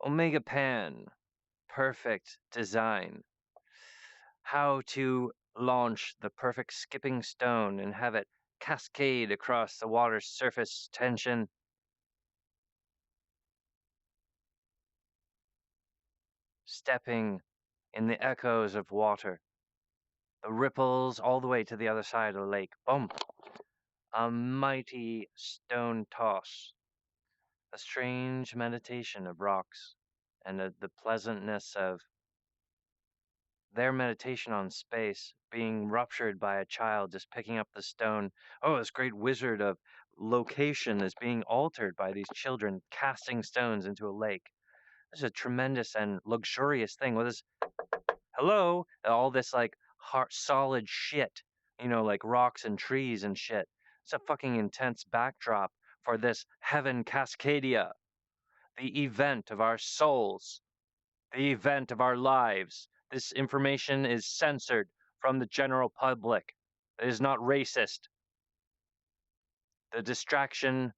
Omega Pan, perfect design. How to launch the perfect skipping stone and have it cascade across the water's surface tension. Stepping in the echoes of water, the ripples all the way to the other side of the lake. Boom! A mighty stone toss, a strange meditation of rocks, and the pleasantness of their meditation on space being ruptured by a child just picking up the stone. Oh, this great wizard of location is being altered by these children casting stones into a lake. This is a tremendous and luxurious thing. What is hello? All this like hard, solid shit, like rocks and trees and shit. It's a fucking intense backdrop for this heaven Cascadia, the event of our souls, the event of our lives. This information is censored from the general public. It is not racist. The distraction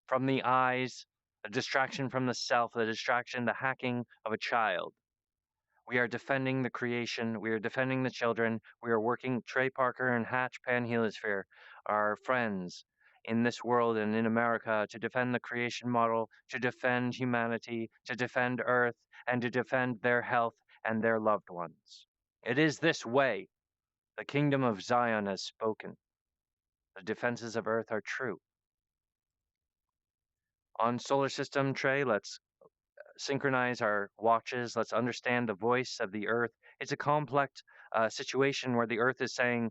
from the eyes, the distraction from the self, the distraction, the hacking of a child. We are defending the creation. We are defending the children. We are working. Trey Parker and Hatch Panhelisphere are friends in this world and in America to defend the creation model, to defend humanity, to defend Earth, and to defend their health and their loved ones. It is this way. The kingdom of Zion has spoken. The defenses of Earth are true. On solar system, Trey, let's synchronize our watches. Let's understand the voice of the Earth. It's a complex situation where the Earth is saying,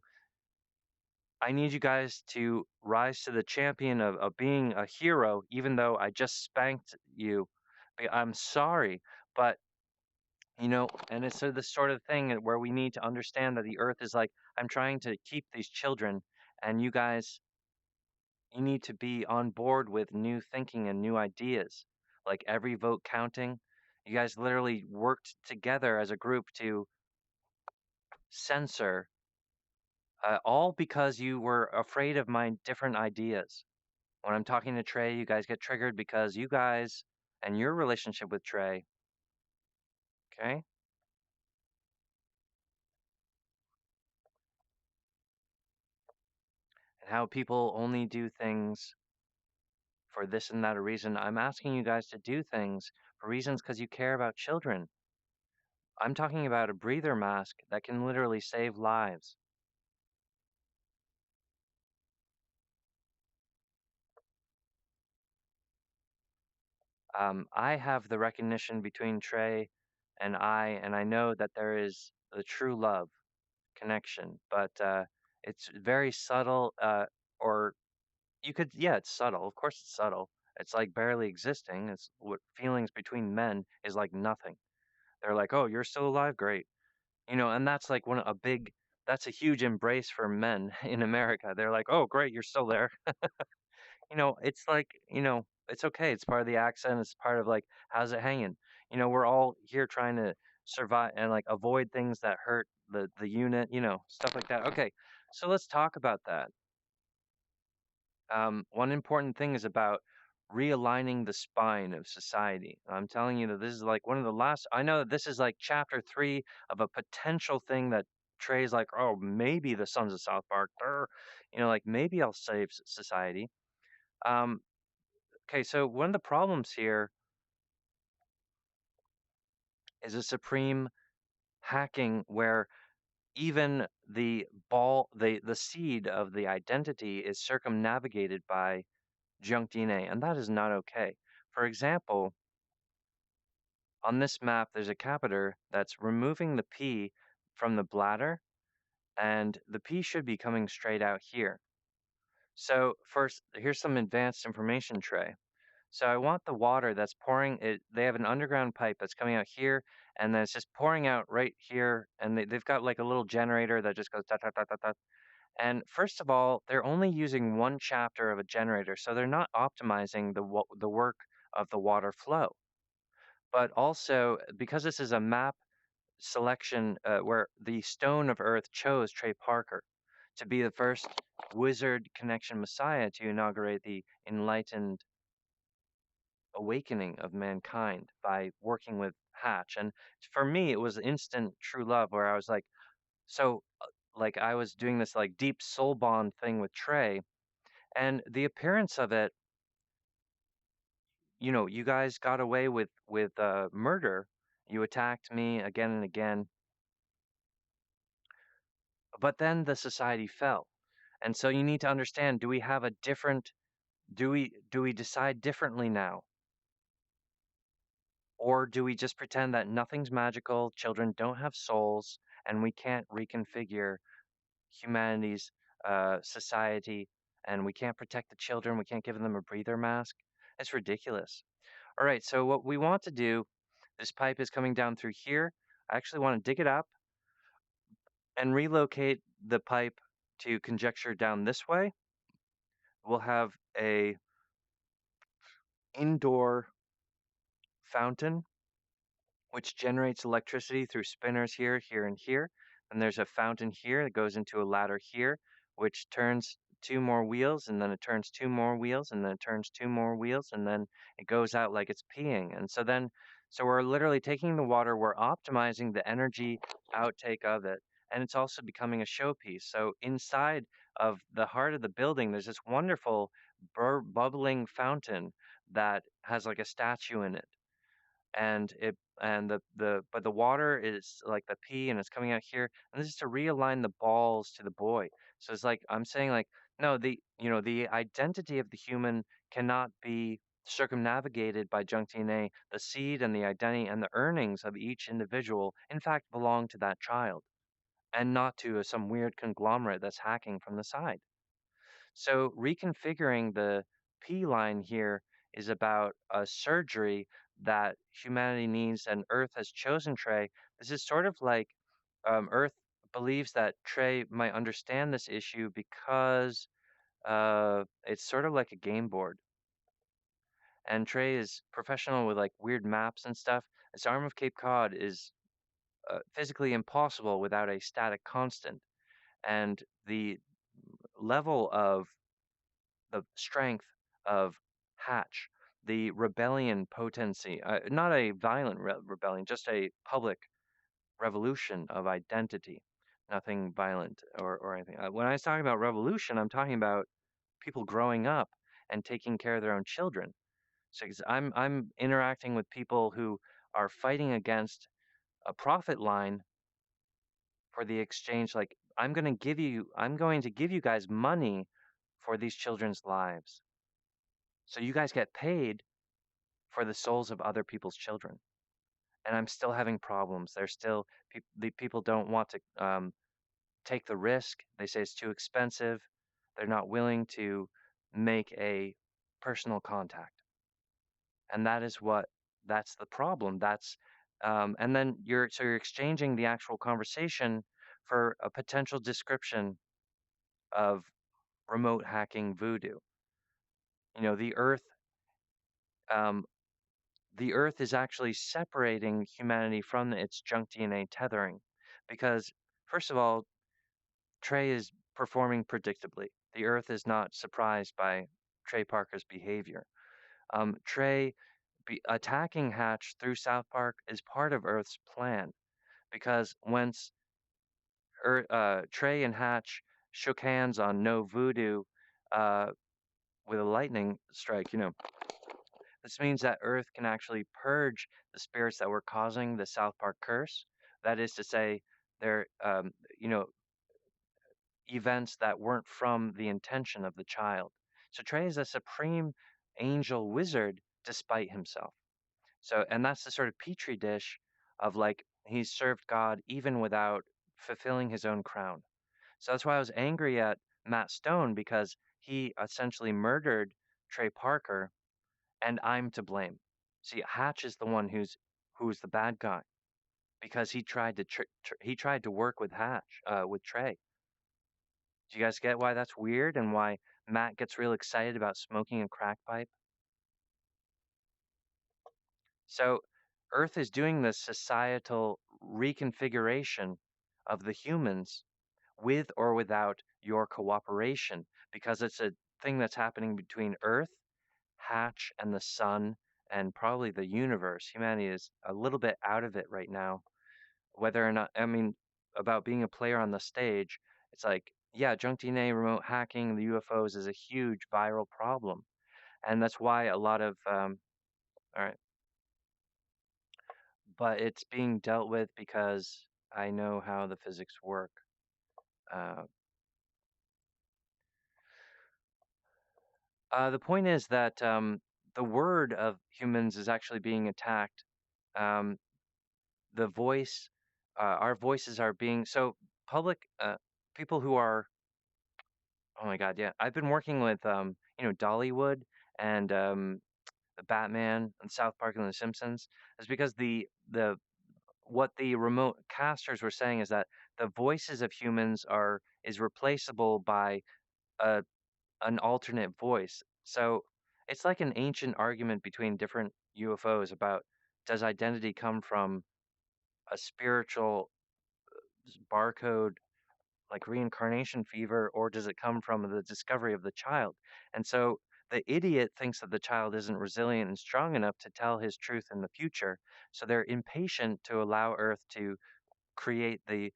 I need you guys to rise to the champion of being a hero, even though I just spanked you. I'm sorry, but and it's this sort of thing where we need to understand that the Earth is like, I'm trying to keep these children, and you guys, you need to be on board with new thinking and new ideas, like every vote counting. You guys literally worked together as a group to censor, all because you were afraid of my different ideas. When I'm talking to Trey, you guys get triggered because you guys and your relationship with Trey, okay? And how people only do things for this and that a reason. I'm asking you guys to do things for reasons because you care about children. I'm talking about a breather mask that can literally save lives. I have the recognition between Trey and I know that there is the true love connection, but it's very subtle, or you could, yeah, it's subtle. Of course, it's subtle. It's like barely existing. It's what feelings between men is like nothing. They're like, oh, you're still alive, great, and that's like that's a huge embrace for men in America. They're like, oh, great, you're still there. It's like, it's okay. It's part of the accent. It's part of like, how's it hanging? We're all here trying to survive and like avoid things that hurt the unit, stuff like that. Okay, so let's talk about that. One important thing is about realigning the spine of society. I'm telling you that this is like one of the last. I know that this is like chapter 3 of a potential thing that Trey's like, oh, maybe the Sons of South Park, like maybe I'll save society. Um, Okay, so one of the problems here is a supreme hacking where even the seed of the identity is circumnavigated by junk DNA, and that is not okay. For example, on this map, there's a catheter that's removing the pee from the bladder, and the pee should be coming straight out here. So first, here's some advanced information tray. So I want the water that's pouring it. They have an underground pipe that's coming out here, and then it's just pouring out right here. And they've got like a little generator that just goes da da da da da. And first of all, they're only using one chapter of a generator, so they're not optimizing the work of the water flow. But also, because this is a map selection where the Stone of Earth chose Trey Parker to be the first wizard connection messiah to inaugurate the enlightened awakening of mankind by working with Hatch. And for me, it was instant true love where I was like, so like I was doing this like deep soul bond thing with Trey, and the appearance of it, you guys got away with murder. You attacked me again and again, but then the society fell. And so you need to understand, do we have a different do we decide differently now? Or do we just pretend that nothing's magical, children don't have souls, and we can't reconfigure humanity's society, and we can't protect the children, we can't give them a breather mask? It's ridiculous. All right, so what we want to do, this pipe is coming down through here. I actually want to dig it up and relocate the pipe to conjecture down this way. We'll have a indoor fountain which generates electricity through spinners here, here, and here. And there's a fountain here that goes into a ladder here, which turns two more wheels, and then it turns two more wheels, and then it turns two more wheels, and then it goes out like it's peeing. And so we're literally taking the water, we're optimizing the energy outtake of it, and it's also becoming a showpiece. So inside of the heart of the building, there's this wonderful bubbling fountain that has like a statue in it, and the water is like the pee and it's coming out here, and this is to realign the balls to the boy. So it's like I'm saying, like, no, the identity of the human cannot be circumnavigated by junk DNA. The seed and the identity and the earnings of each individual in fact belong to that child, and not to some weird conglomerate that's hacking from the side. So reconfiguring the P line here is about a surgery that humanity needs, and Earth has chosen Trey. This is sort of like Earth believes that Trey might understand this issue because it's sort of like a game board. And Trey is professional with like weird maps and stuff. This arm of Cape Cod is physically impossible without a static constant. And the level of the strength of Hatch, the rebellion potency, not a violent rebellion, just a public revolution of identity, nothing violent or anything. When I was talking about revolution, I'm talking about people growing up and taking care of their own children. So 'cause I'm interacting with people who are fighting against a profit line for the exchange. Like I'm going to give you guys money for these children's lives. So you guys get paid for the souls of other people's children. And I'm still having problems. There's still the people don't want to take the risk. They say it's too expensive. They're not willing to make a personal contact. And that's the problem. And then you're exchanging the actual conversation for a potential description of remote hacking voodoo. You know, um, the Earth is actually separating humanity from its junk DNA tethering because, first of all, Trey is performing predictably. The Earth is not surprised by Trey Parker's behavior. Trey attacking Hatch through South Park is part of Earth's plan because once Trey and Hatch shook hands on no voodoo uh, with a lightning strike, this means that Earth can actually purge the spirits that were causing the South Park curse. That is to say, they're, events that weren't from the intention of the child. So Trey is a supreme angel wizard despite himself. So, and that's the sort of petri dish of like he's served God even without fulfilling his own crown. So that's why I was angry at Matt Stone because he essentially murdered Trey Parker and I'm to blame. See, Hatch is the one who's the bad guy because he tried to he tried to work with with Trey. Do you guys get why that's weird and why Matt gets real excited about smoking a crack pipe? So, Earth is doing this societal reconfiguration of the humans with or without your cooperation because it's a thing that's happening between Earth, Hatch, and the sun and probably the universe. Humanity is a little bit out of it right now. Whether or not, I mean, about being a player on the stage, it's like, yeah, junk DNA, remote hacking, the UFOs is a huge viral problem. And that's why a lot of, all right, but it's being dealt with because I know how the physics work. Uh, the point is that the word of humans is actually being attacked. Um, the voice, our voices are being so public. People who are, oh my God, yeah, I've been working with, Dollywood and the Batman and South Park and The Simpsons. Is because the what the remote casters were saying is that the voices of humans are is replaceable by a an alternate voice. So it's like an ancient argument between different UFOs about does identity come from a spiritual barcode like reincarnation fever, or does it come from the discovery of the child? And so the idiot thinks that the child isn't resilient and strong enough to tell his truth in the future. So they're impatient to allow Earth to create the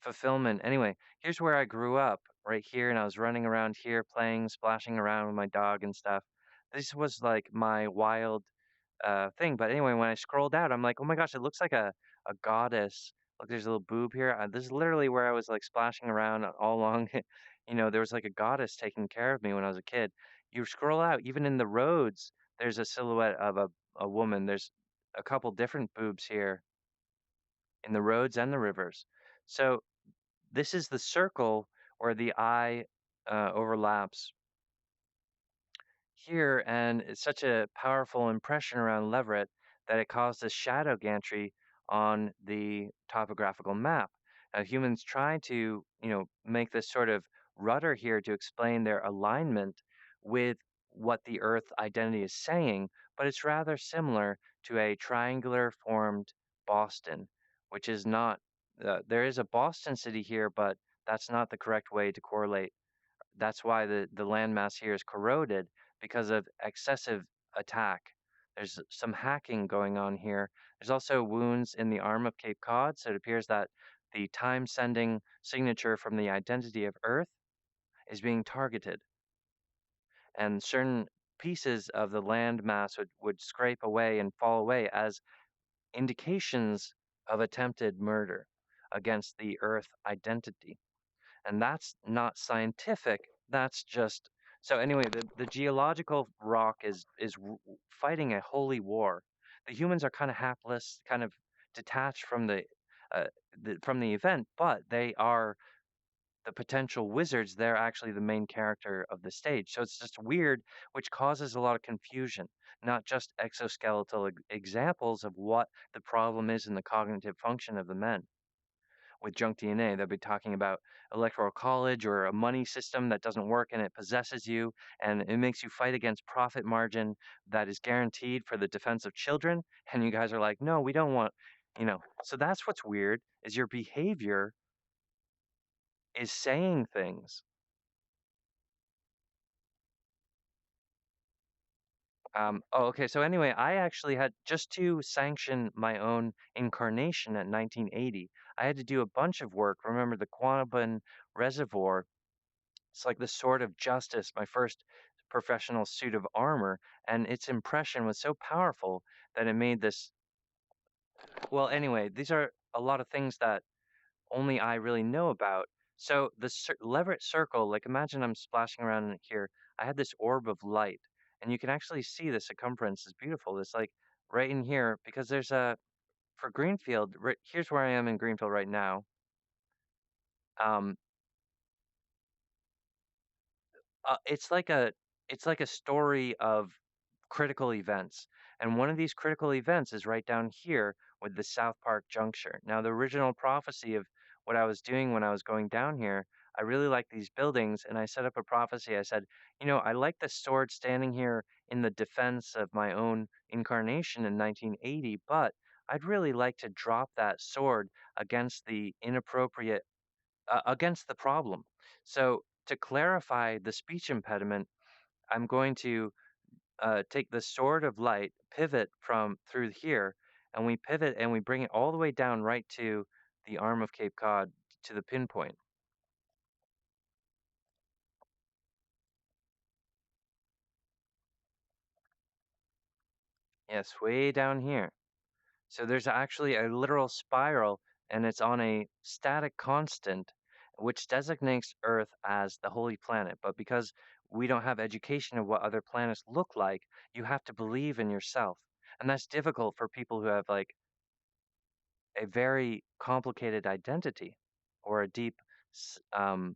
fulfillment. Anyway, here's where I grew up, right here, and I was running around here playing, splashing around with my dog and stuff. This was like my wild thing. But anyway, when I scrolled out, I'm like, oh my gosh, it looks like a goddess. Look, there's a little boob here. This is literally where I was like splashing around all along. There was like a goddess taking care of me when I was a kid. You scroll out, even in the roads, there's a silhouette of a woman. There's a couple different boobs here in the roads and the rivers. So this is the circle where the eye overlaps here, and it's such a powerful impression around Leverett that it caused a shadow gantry on the topographical map. Humans try to, make this sort of rudder here to explain their alignment with what the Earth identity is saying, but it's rather similar to a triangular formed Boston, which is not, there is a Boston city here, but that's not the correct way to correlate. That's why the landmass here is corroded because of excessive attack. There's some hacking going on here. There's also wounds in the arm of Cape Cod, so it appears that the time sending signature from the identity of Earth is being targeted, and certain pieces of the land mass would scrape away and fall away as indications of attempted murder against the Earth identity. And that's not scientific. That's just so. Anyway, the geological rock is fighting a holy war. The humans are kind of hapless, kind of detached uh, from the event, but they are the potential wizards. They're actually the main character of the stage. So it's just weird, which causes a lot of confusion. Not just exoskeletal examples of what the problem is in the cognitive function of the men with junk DNA. They'll be talking about electoral college or a money system that doesn't work and it possesses you and it makes you fight against profit margin that is guaranteed for the defense of children. And you guys are like, no, we don't want. So that's what's weird is your behavior is saying things. Oh, okay. So anyway, I actually had just to sanction my own incarnation at 1980. I had to do a bunch of work. Remember the Quabbin Reservoir. It's like the sword of justice, my first professional suit of armor, and its impression was so powerful that it made this. Well, anyway, these are a lot of things that only I really know about. So the Leverett circle, like imagine I'm splashing around in it here. I had this orb of light, and you can actually see the circumference is beautiful. It's like right in here because there's a for Greenfield. Right, here's where I am in Greenfield right now. Um, it's like a story of critical events. And one of these critical events is right down here with the South Park juncture. Now, the original prophecy of what I was doing when I was going down here, I really like these buildings, and I set up a prophecy. I said, I like the sword standing here in the defense of my own incarnation in 1980, but I'd really like to drop that sword against the inappropriate, against the problem. So, to clarify the speech impediment, I'm going to take the sword of light, pivot from through here, and we pivot and we bring it all the way down right to the arm of Cape Cod to the pinpoint. Yes, way down here. So there's actually a literal spiral, and it's on a static constant, which designates Earth as the holy planet. But because we don't have education of what other planets look like, you have to believe in yourself. And that's difficult for people who have like a very complicated identity or a deep, do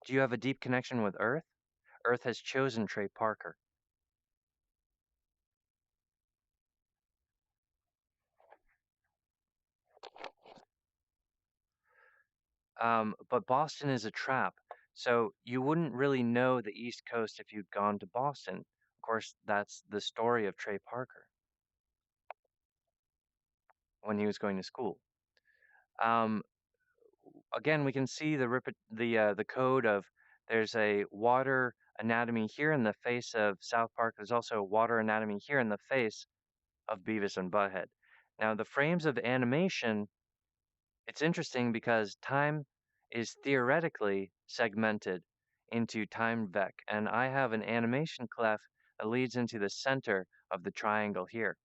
you have a deep connection with Earth? Earth has chosen Trey Parker. But Boston is a trap. So you wouldn't really know the East Coast if you'd gone to Boston. Of course, that's the story of Trey Parker when he was going to school. Um, again, we can see the code of there's a water anatomy here in the face of South Park. There's also a water anatomy here in the face of Beavis and Butthead. Now, the frames of animation, it's interesting because time is theoretically segmented into time vec, and I have an animation clef that leads into the center of the triangle here.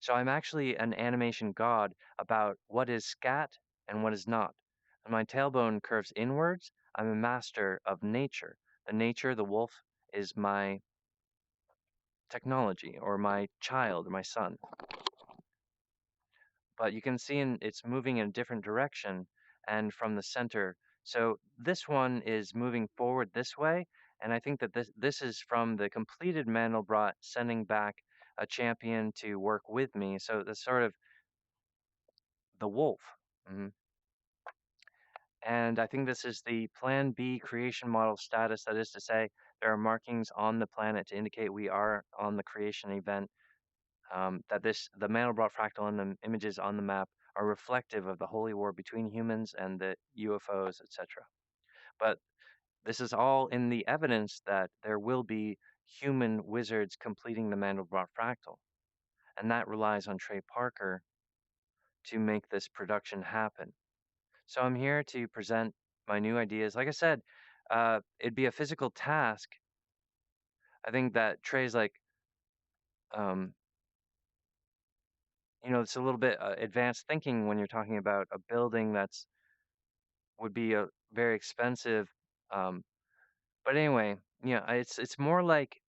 So I'm actually an animation god about what is scat and what is not. And my tailbone curves inwards. I'm a master of nature. The nature, the wolf, is my technology or my child or my son. But you can see it's moving in a different direction and from the center. So this one is moving forward this way, and I think that this is from the completed Mandelbrot sending back a champion to work with me. So the sort of the wolf. Mhm. And I think this is the Plan B creation model status. That is to say, there are markings on the planet to indicate we are on the creation event. That the Mandelbrot fractal and the images on the map are reflective of the holy war between humans and the UFOs, etc. But this is all in the evidence that there will be human wizards completing the Mandelbrot fractal, and that relies on Trey Parker to make this production happen. So I'm here to present my new ideas. Like I said, it'd be a physical task. I think that Trey's like, um, it's a little bit advanced thinking when you're talking about a building that's would be a very expensive. Um, but anyway, it's more like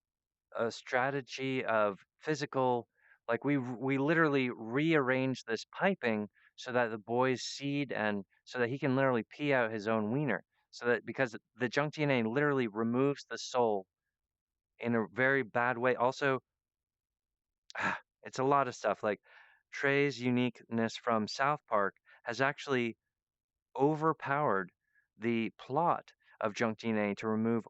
a strategy of physical. Like we literally rearrange this piping so that the boy's seed and so that he can literally pee out his own wiener. So that because the junk DNA literally removes the soul in a very bad way. Also, it's a lot of stuff. Like Trey's uniqueness from South Park has actually overpowered the plot of junk DNA to remove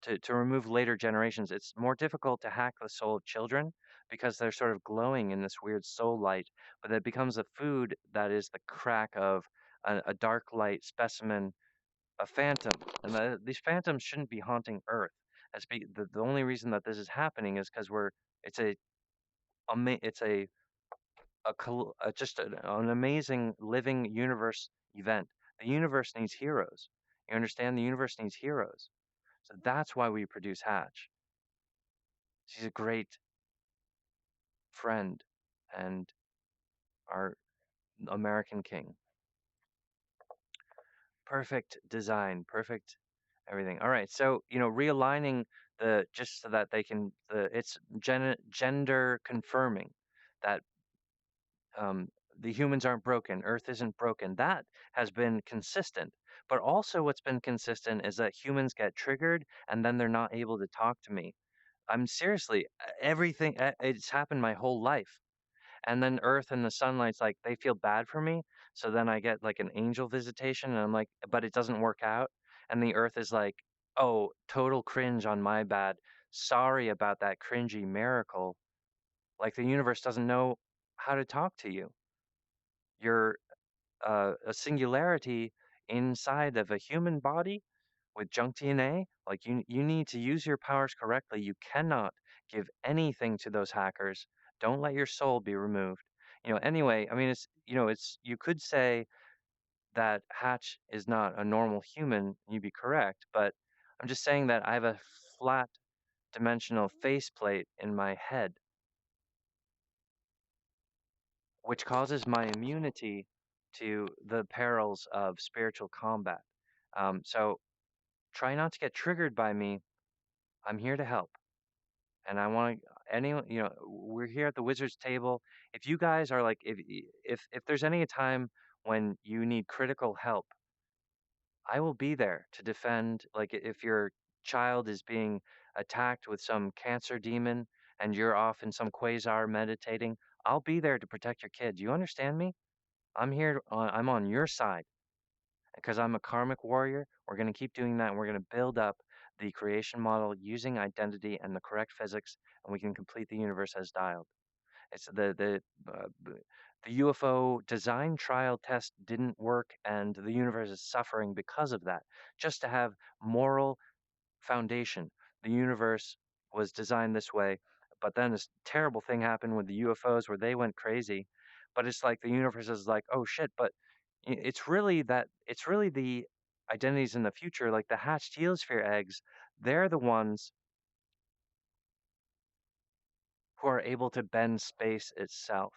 to remove later generations. It's more difficult to hack the soul of children because they're sort of glowing in this weird soul light, but it becomes a food that is the crack of a dark light specimen, a phantom. And these phantoms shouldn't be haunting Earth. The only reason that this is happening is because it's it's just an amazing living universe event. The universe needs heroes. You understand? The universe needs heroes. So that's why we produce Hatch. She's a great friend and our American king. Perfect design, perfect everything. All right, so realigning the just so that they can it's gender confirming that the humans aren't broken, Earth isn't broken. That has been consistent. But also, what's been consistent is that humans get triggered and then they're not able to talk to me. I'm seriously, everything, it's happened my whole life. And then Earth and the sunlight's like, they feel bad for me. So then I get like an angel visitation and I'm like, but it doesn't work out. And the Earth is like, oh, total cringe on my bad. Sorry about that cringy miracle. Like the universe doesn't know how to talk to you. You're a singularity inside of a human body with junk DNA. Like you need to use your powers correctly. You cannot give anything to those hackers. Don't let your soul be removed. Anyway, I mean, you could say that Hatch is not a normal human, you'd be correct, but I'm just saying that I have a flat dimensional faceplate in my head, which causes my immunity to the perils of spiritual combat. So try not to get triggered by me. I'm here to help. And I want anyone, we're here at the wizard's table. If you guys are like, if there's any time when you need critical help, I will be there to defend. Like if your child is being attacked with some cancer demon and you're off in some quasar meditating, I'll be there to protect your kid. Do you understand me? I'm on your side because I'm a karmic warrior. We're going to keep doing that and we're going to build up the creation model using identity and the correct physics, and we can complete the universe as dialed. It's the UFO design trial test didn't work, and the universe is suffering because of that. Just to have moral foundation, the universe was designed this way, but then this terrible thing happened with the UFOs where they went crazy. But it's like the universe is like, oh shit, but it's really the identities in the future, like the hatched heliosphere eggs. They're the ones who are able to bend space itself.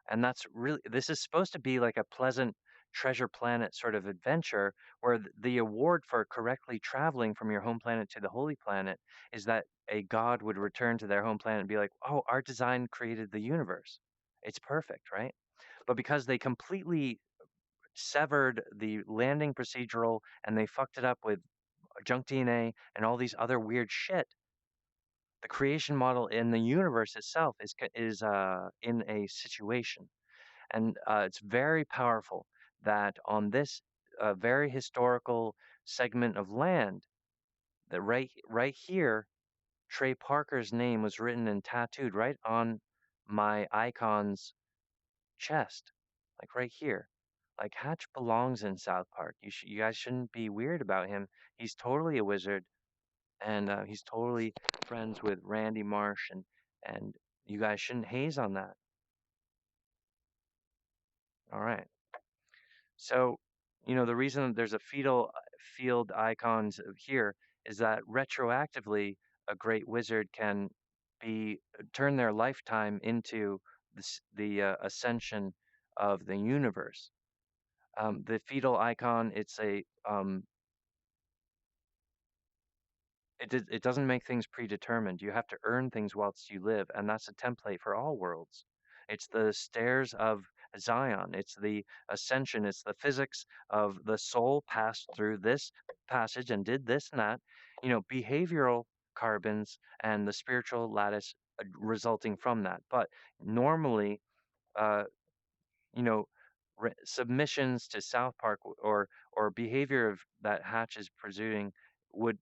And that's really, this is supposed to be like a pleasant treasure planet sort of adventure where the award for correctly traveling from your home planet to the holy planet is that a god would return to their home planet and be like, oh, our design created the universe. It's perfect, right? But because they completely severed the landing procedural and they fucked it up with junk DNA and all these other weird shit, the creation model in the universe itself is in a situation. And it's very powerful that on this very historical segment of land, that right here, Trey Parker's name was written and tattooed right on my icon's chest, like right here. Like Hatch belongs in South Park. You guys shouldn't be weird about him. He's totally a wizard, and he's totally friends with Randy Marsh, and you guys shouldn't haze on that. All right. So, the reason there's a fetal field icons here is that retroactively, a great wizard can be turn their lifetime into the ascension of the universe. The fetal icon, it doesn't make things predetermined. You have to earn things whilst you live, and that's a template for all worlds. It's the stairs of Zion. It's the ascension. It's the physics of the soul passed through this passage and did this and that. Behavioral carbons and the spiritual lattice resulting from that. But normally, uh, you know, submissions to South Park or behavior of that Hatch is presuming would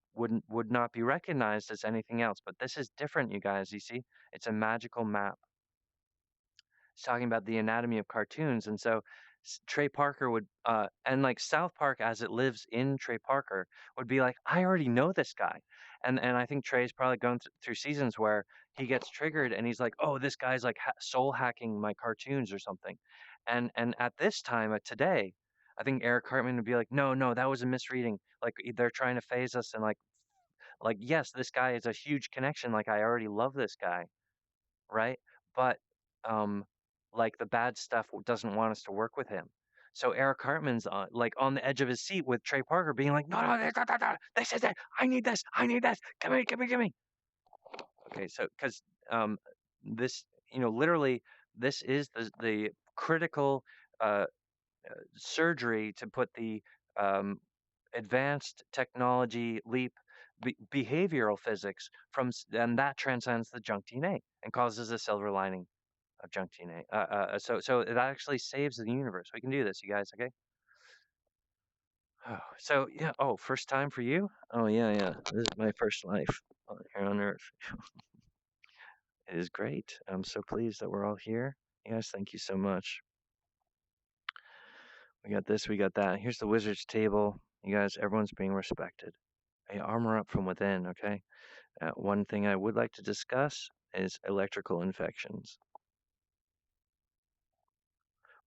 not be recognized as anything else. But this is different, you guys. You see, it's a magical map. It's talking about the anatomy of cartoons, and so Trey Parker would and like South Park as it lives in Trey Parker would be like, I already know this guy, and I think Trey's probably going through seasons where he gets triggered and he's like, oh, this guy's like soul hacking my cartoons or something, and at this time at today, I think Eric Cartman would be like, no, no, that was a misreading. Like they're trying to phase us, and like yes, this guy is a huge connection. Like I already love this guy, right? But um, like the bad stuff doesn't want us to work with him. So Eric Cartman's like on the edge of his seat with Trey Parker being like, no, no, this is it. I need this. Give me, give me, give me. Okay, so because um, this, literally, this is the critical uh, surgery to put the um, advanced technology leap behavioral physics and that transcends the junk DNA and causes a silver lining of junk DNA. So it actually saves the universe. We can do this, you guys. Okay. Oh, so yeah. Oh, first time for you? Oh yeah, yeah. This is my first life here on Earth. It is great. I'm so pleased that we're all here. Yes, thank you so much. We got this, we got that. Here's the wizard's table. You guys, everyone's being respected. Hey, armor up from within, okay? One thing I would like to discuss is electrical infections,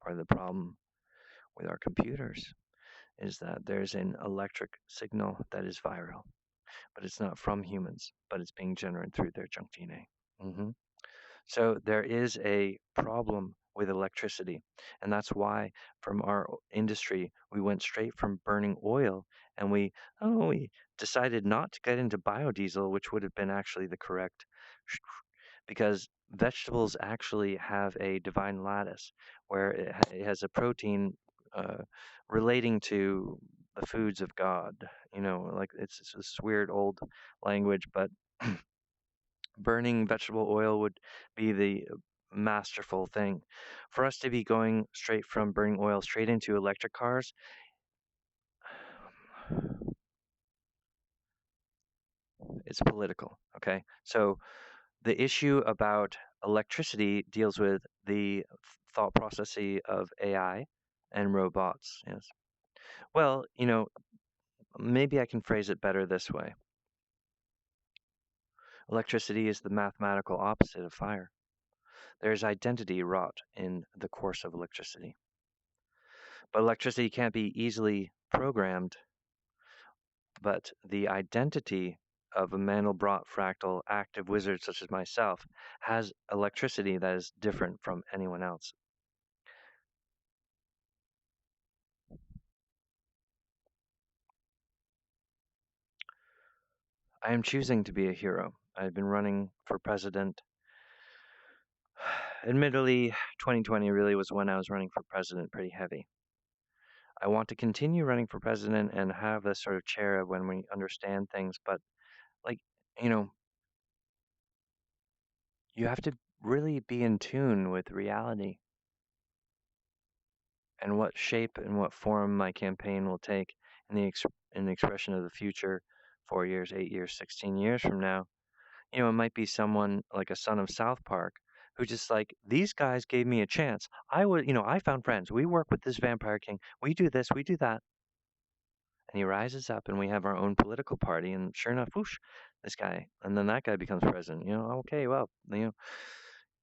or the problem with our computers is that there's an electric signal that is viral, but it's not from humans, but it's being generated through their junk DNA. So there is a problem with electricity, and that's why from our industry we went straight from burning oil and we decided not to get into biodiesel, which would have been actually the correct because vegetables actually have a divine lattice where it has a protein uh, relating to the foods of God. Like it's this weird old language, but burning vegetable oil would be the masterful thing. For us to be going straight from burning oil straight into electric cars, it's political. Okay. So the issue about electricity deals with the thought processing of AI and robots. Yes. Well, maybe I can phrase it better this way. Electricity is the mathematical opposite of fire. There's identity wrought in the course of electricity. But electricity can't be easily programmed, but the identity of a Mandelbrot fractal active wizard such as myself has electricity that is different from anyone else. I am choosing to be a hero. I've been running for president. Admittedly, 2020 really was when I was running for president pretty heavy. I want to continue running for president and have this sort of chair of when we understand things, but like, you know, you have to really be in tune with reality and what shape and what form my campaign will take in the expression of the future 4 years, 8 years, 16 years from now. It might be someone like a son of South Park who just like, these guys gave me a chance. I found friends. We work with this vampire king. We do this, we do that. And he rises up and we have our own political party. And sure enough, whoosh, this guy. And then that guy becomes president. Okay, well,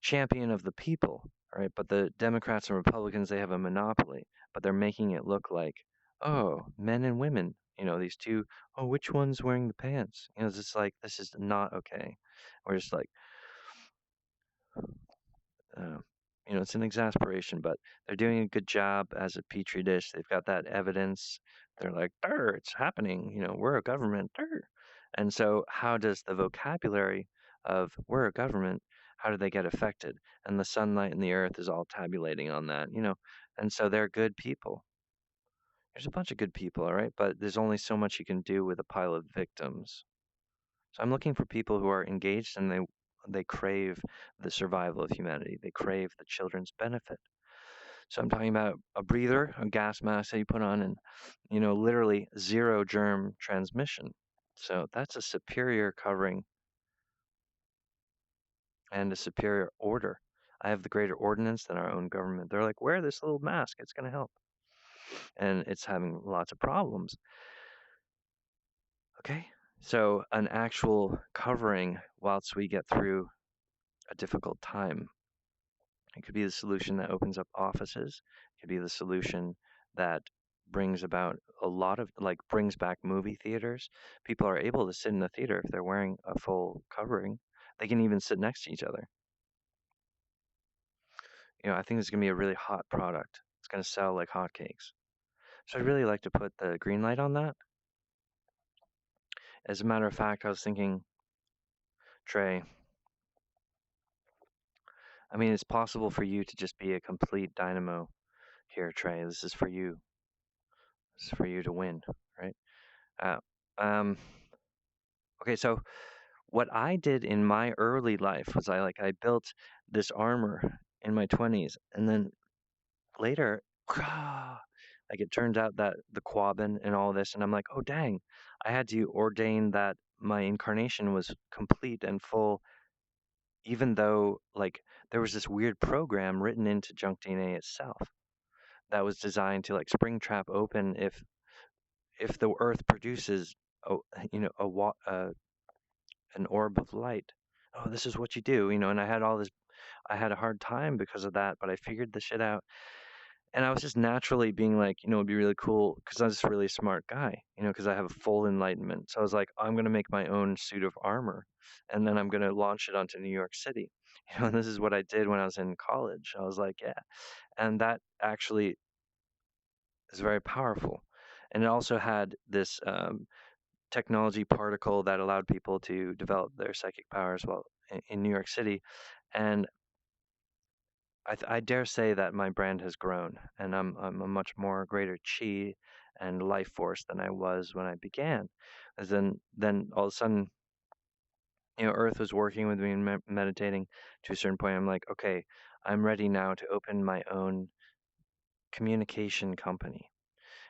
champion of the people, right? But the Democrats and Republicans, they have a monopoly, but they're making it look like, oh, men and women, these two, oh, which one's wearing the pants? It's just like, this is not okay. We're just like, uh, it's an exasperation, but they're doing a good job as a petri dish. They've got that evidence. They're like, it's happening. We're a government. And so, how does the vocabulary of we're a government, how do they get affected? And the sunlight and the earth is all tabulating on that. And so they're good people. There's a bunch of good people, all right, but there's only so much you can do with a pile of victims. So I'm looking for people who are engaged and they crave the survival of humanity. They crave the children's benefit. So I'm talking about a breather, a gas mask that you put on, and literally zero germ transmission. So that's a superior covering and a superior order. I have the greater ordinance than our own government. They're like, wear this little mask, it's going to help. And it's having lots of problems. Okay. So an actual covering whilst we get through a difficult time. It could be the solution that opens up offices. It could be the solution that brings about a lot of like brings back movie theaters. People are able to sit in the theater if they're wearing a full covering. They can even sit next to each other. I think it's gonna be a really hot product. It's gonna sell like hotcakes. So I'd really like to put the green light on that. As a matter of fact, I was thinking, Trey, I mean, it's possible for you to just be a complete dynamo here, Trey. This is for you. This is for you to win, right? Uh, um, okay, so what I did in my early life was I built this armor in my 20s, and then later, like it turns out that the Quabbin and all this, and I'm like, oh dang, I had to ordain that my incarnation was complete and full, even though like there was this weird program written into junk DNA itself that was designed to like spring trap open if the Earth produces a an orb of light. Oh, this is what you do, and I had a hard time because of that, but I figured the shit out. And I was just naturally being like, it'd be really cool because I was just a really smart guy, because I have a full enlightenment. So I was like, I'm going to make my own suit of armor and then I'm going to launch it onto New York City. And this is what I did when I was in college. I was like, yeah. And that actually is very powerful. And it also had this technology particle that allowed people to develop their psychic powers while in New York City. And I dare say that my brand has grown, and I'm a much more greater chi and life force than I was when I began. As then all of a sudden, Earth was working with me and meditating to a certain point. I'm like, okay, I'm ready now to open my own communication company.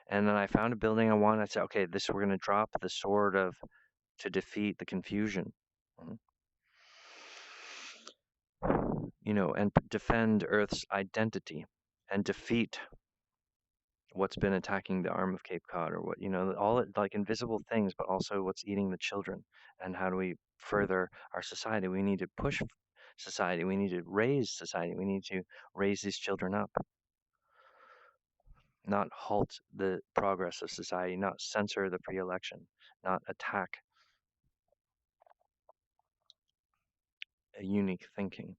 And then I found a building I wanted. I said, okay, this we're gonna drop the sword of to defeat the confusion, mm, and defend Earth's identity and defeat what's been attacking the arm of Cape Cod or what, all like invisible things, but also what's eating the children and how do we further our society? We need to push society. We need to raise society. We need to raise these children up, not halt the progress of society, not censor the pre-election, not attack a unique thinking.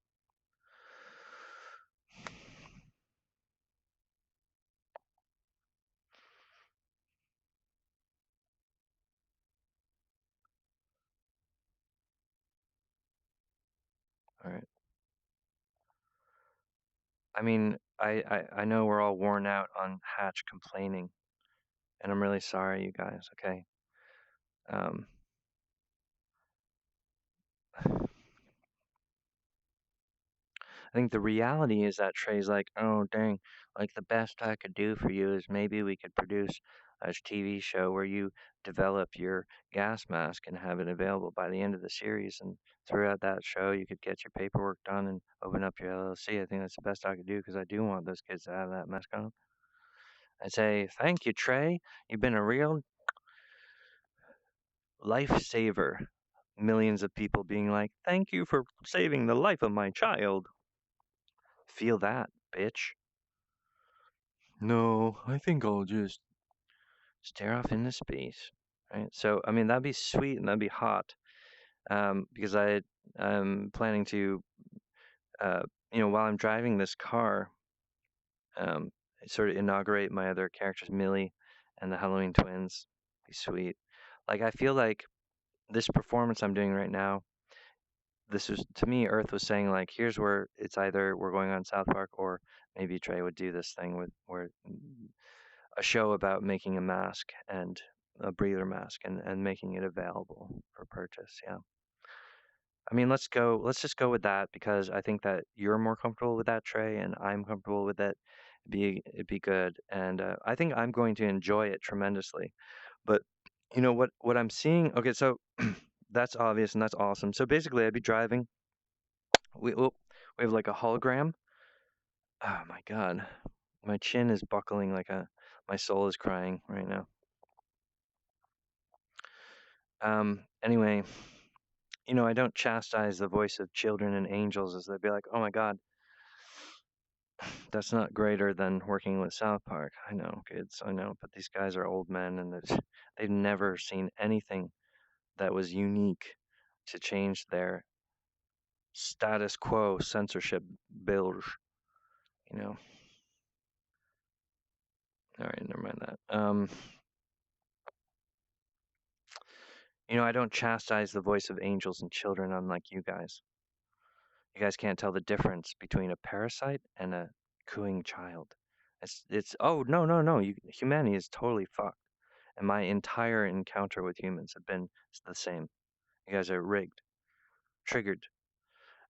All right. I mean, I know we're all worn out on Hatch complaining, and I'm really sorry, you guys. Okay. Um, I think the reality is that Trey's like, oh, dang, like the best I could do for you is maybe we could produce a TV show where you develop your gas mask and have it available by the end of the series. And throughout that show, you could get your paperwork done and open up your LLC. I think that's the best I could do because I do want those kids to have that mask on. I'd say, thank you, Trey. You've been a real lifesaver. Millions of people being like, thank you for saving the life of my child. Feel that, bitch. No, I think I'll just stare off into space. Right. So, I mean, that'd be sweet and that'd be hot. Because I'm planning to, uh, while I'm driving this car, um, sort of inaugurate my other characters, Millie and the Halloween twins. Be sweet. Like, I feel like this performance I'm doing right now, this was to me, Earth was saying like, here's where it's either we're going on South Park or maybe Trey would do this thing with where a show about making a mask and a breather mask and making it available for purchase. Yeah. I mean, let's just go with that because I think that you're more comfortable with that, Trey, and I'm comfortable with it. It'd be good. And I think I'm going to enjoy it tremendously. But what I'm seeing, okay, so that's obvious and that's awesome. So basically I'd be driving. We have like a hologram. Oh my God. My chin is buckling like my soul is crying right now. Anyway, I don't chastise the voice of children and angels as they'd be like, oh my God, that's not greater than working with South Park. I know, kids, I know, but these guys are old men and they've never seen anything that was unique to change their status quo censorship bilge, you know. All right, never mind that. I don't chastise the voice of angels and children unlike you guys. You guys can't tell the difference between a parasite and a cooing child. It's oh no no no, humanity is totally fucked. And my entire encounter with humans have been the same. You guys are rigged, triggered.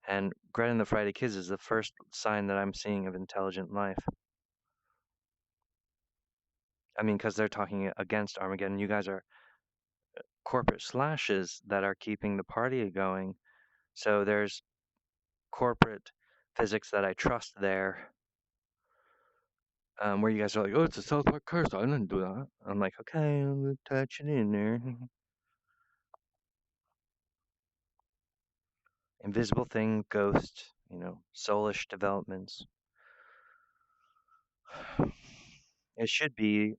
And Greta and the Friday Kids is the first sign that I'm seeing of intelligent life. I mean, because they're talking against Armageddon. You guys are corporate slashes that are keeping the party going. So there's corporate physics that I trust there, where you guys are like, oh, it's a South Park curse. I didn't do that. I'm like, okay, I'm gonna touch it in there. invisible thing, ghost, soulish developments. It should be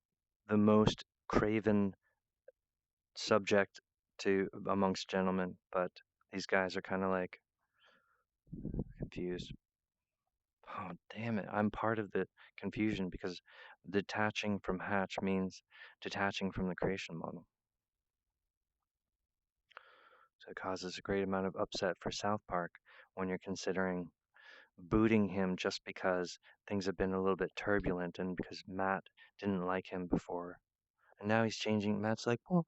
the most craven subject to amongst gentlemen, but these guys are kind of like confused. Oh, damn it. I'm part of the confusion because detaching from Hatch means detaching from the creation model. So it causes a great amount of upset for South Park when you're considering booting him just because things have been a little bit turbulent and because Matt didn't like him before. And now he's changing. Matt's like, well,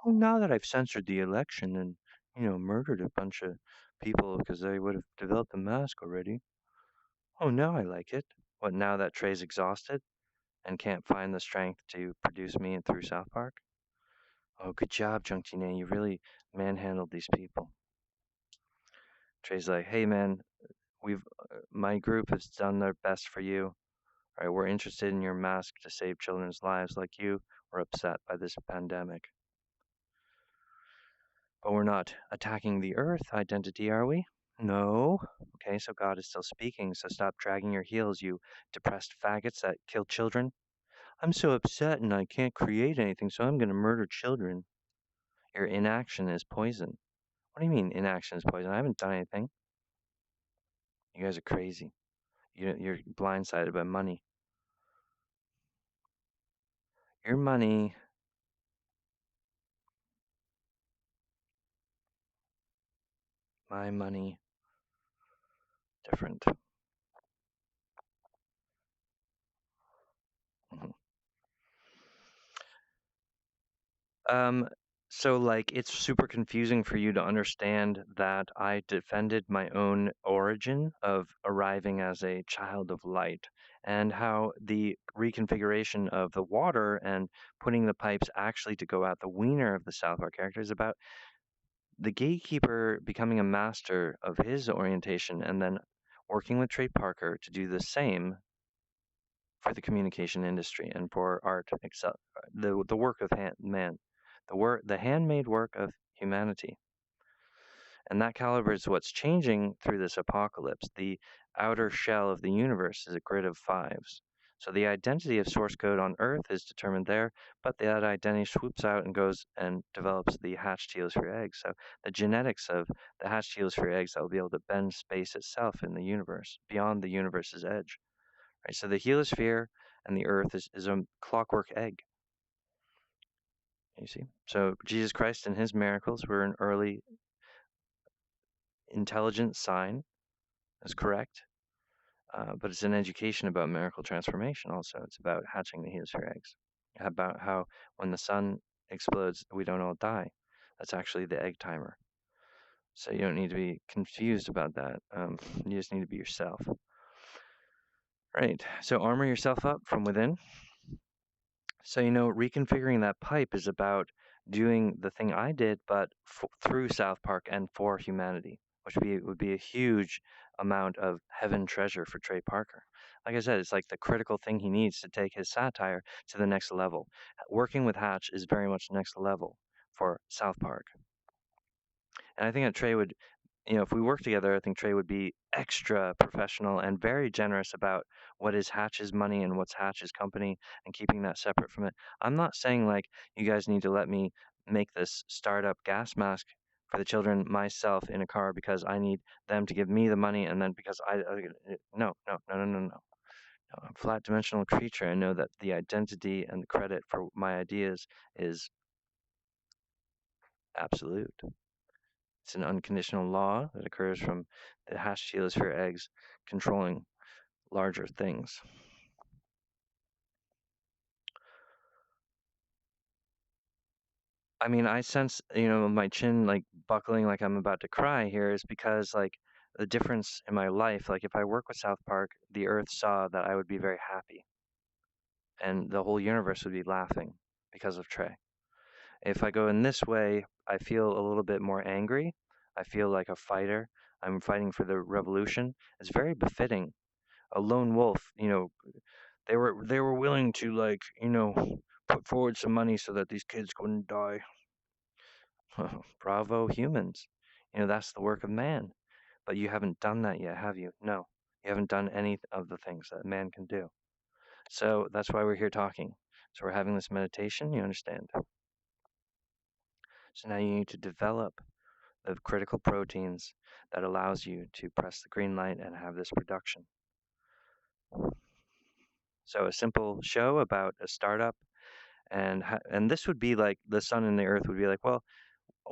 now that I've censored the election and, murdered a bunch of people because they would have developed a mask already. Oh, now I like it. What, now that Trey's exhausted and can't find the strength to produce me through South Park? Oh, good job, Jungtine. You really manhandled these people. Trey's like, hey, man, my group has done their best for you. All right, we're interested in your mask to save children's lives like you. We're upset by this pandemic. But we're not attacking the Earth identity, are we? No. Okay, so God is still speaking, so stop dragging your heels, you depressed faggots that kill children. I'm so upset and I can't create anything, so I'm gonna murder children. Your inaction is poison. What do you mean inaction is poison? I haven't done anything. You guys are crazy. You're blindsided by money. Your money, my money, different. Mhm. Um, so like it's super confusing for you to understand that I defended my own origin of arriving as a child of light and how the reconfiguration of the water and putting the pipes actually to go out the wiener of the South Park character is about the gatekeeper becoming a master of his orientation and then working with Trey Parker to do the same for the communication industry and for art itself, the work of man, the handmade work of humanity. And that caliber is what's changing through this apocalypse. The outer shell of the universe is a grid of fives. So the identity of source code on Earth is determined there, but that identity swoops out and goes and develops the hatched heliosphere eggs. So the genetics of the hatched heliosphere eggs that will be able to bend space itself in the universe, beyond the universe's edge. Right? So the heliosphere and the Earth is a clockwork egg. You see? So Jesus Christ and his miracles were an early intelligent sign. That's correct. But it's an education about miracle transformation also. It's about hatching the heliosphere eggs. About how when the sun explodes, we don't all die. That's actually the egg timer. So you don't need to be confused about that. You just need to be yourself. Right. So armor yourself up from within. So, reconfiguring that pipe is about doing the thing I did, but through South Park and for humanity, which would be a huge amount of heaven treasure for Trey Parker. Like I said, it's like the critical thing he needs to take his satire to the next level. Working with Hatch is very much next level for South Park. And I think that Trey would, if we work together, I think Trey would be extra professional and very generous about what is Hatch's money and what's Hatch's company and keeping that separate from it. I'm not saying like you guys need to let me make this startup gas mask for the children myself in a car because I need them to give me the money and then because no, no, no, no, no, no. I'm a flat dimensional creature. I know that the identity and the credit for my ideas is absolute. It's an unconditional law that occurs from the hatched heliosphere eggs controlling larger things. I mean, I sense, my chin like buckling like I'm about to cry here is because like the difference in my life, like if I work with South Park, the earth saw that I would be very happy and the whole universe would be laughing because of Trey. If I go in this way, I feel a little bit more angry. I feel like a fighter. I'm fighting for the revolution. It's very befitting. A lone wolf, they were willing to like, put forward some money so that these kids wouldn't die. Bravo humans. That's the work of man. But you haven't done that yet, have you? No, you haven't done any of the things that man can do. So that's why we're here talking. So we're having this meditation, you understand? So now you need to develop the critical proteins that allows you to press the green light and have this production. So a simple show about a startup and this would be like the sun and the earth would be like, well,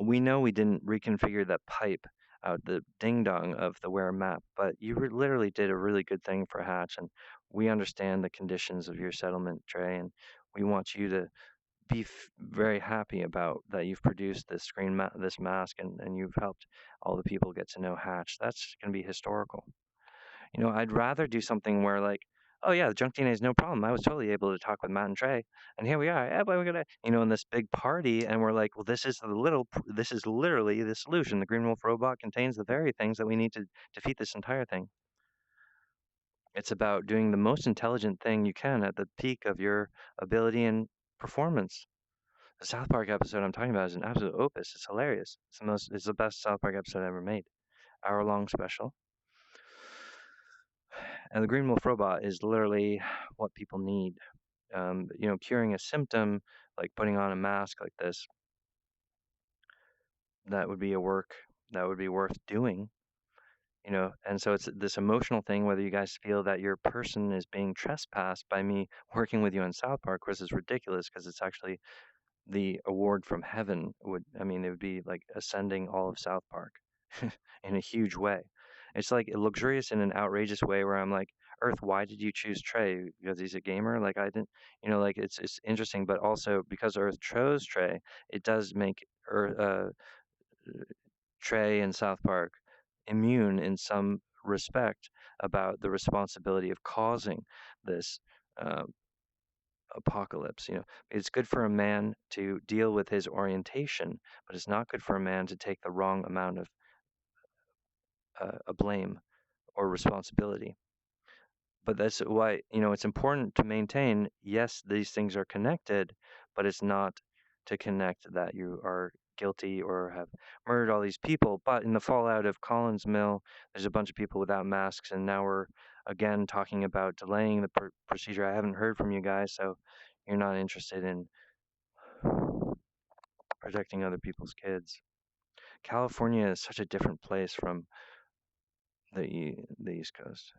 we know we didn't reconfigure that pipe out the ding dong of the Ware map, but you literally did a really good thing for Hatch, and we understand the conditions of your settlement, Trey, and we want you to be very happy about that you've produced this this mask, and you've helped all the people get to know Hatch. That's going to be historical. I'd rather do something where like, oh yeah, the junk DNA is no problem. I was totally able to talk with Matt and Trey, and here we are. Yeah, but we're gonna, in this big party, and we're like, well, this is literally the solution. The Green Wolf robot contains the very things that we need to defeat this entire thing. It's about doing the most intelligent thing you can at the peak of your ability and performance. The South Park episode I'm talking about is an absolute opus. It's hilarious. It's the best South Park episode ever made. Hour-long special. And the Green Wolf robot is literally what people need. Curing a symptom, like putting on a mask like this, that would be a work that would be worth doing. And so it's this emotional thing, whether you guys feel that your person is being trespassed by me working with you in South Park, which is ridiculous because it's actually the award from heaven it would be like ascending all of South Park in a huge way. It's like luxurious in an outrageous way where I'm like, Earth, why did you choose Trey? Because he's a gamer? Like I didn't, like it's interesting, but also because Earth chose Trey, it does make Earth, Trey and South Park immune in some respect about the responsibility of causing this uh, apocalypse. It's good for a man to deal with his orientation, but it's not good for a man to take the wrong amount of a blame or responsibility. But that's why it's important to maintain. Yes, these things are connected, but it's not to connect that you are guilty or have murdered all these people. But in the fallout of Collins Mill, there's a bunch of people without masks, and now we're again talking about delaying the procedure. I haven't heard from you guys, so you're not interested in protecting other people's kids. California is such a different place from the East Coast.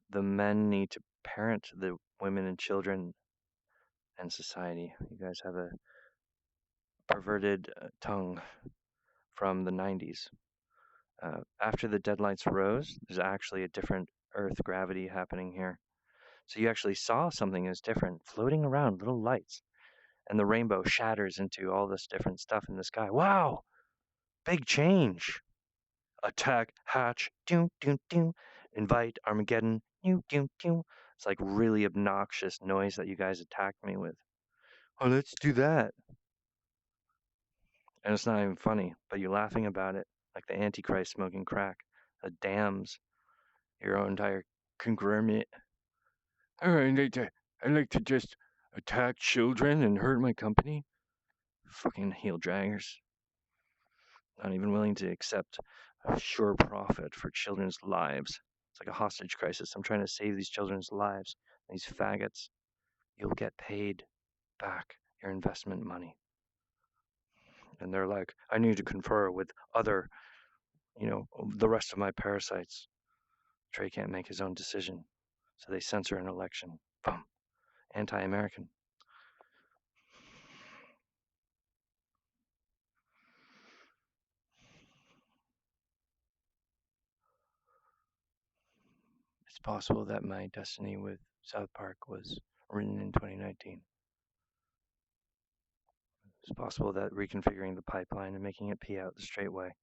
The men need to parent the women and children and society. You guys have a perverted tongue from the 90s. After the deadlights rose, there's actually a different Earth gravity happening here. So you actually saw something that's different floating around, little lights, and the rainbow shatters into all this different stuff in the sky. Wow! Big change! Attack hatch, doom, doom, doom. Invite Armageddon, doom, doom, doom. It's like really obnoxious noise that you guys attacked me with. Oh, let's do that. And it's not even funny, but you're laughing about it like the Antichrist smoking crack. That damns your entire conglomerate. Oh, I like to just attack children and hurt my company. Fucking heel draggers. Not even willing to accept a sure profit for children's lives. It's like a hostage crisis. I'm trying to save these children's lives. These faggots. You'll get paid back your investment money. And they're like, I need to confer with other, the rest of my parasites. Trey can't make his own decision, so they censor an election. Boom. Anti-American. It's possible that my destiny with South Park was written in 2019. It's possible that reconfiguring the pipeline and making it pee out the straight way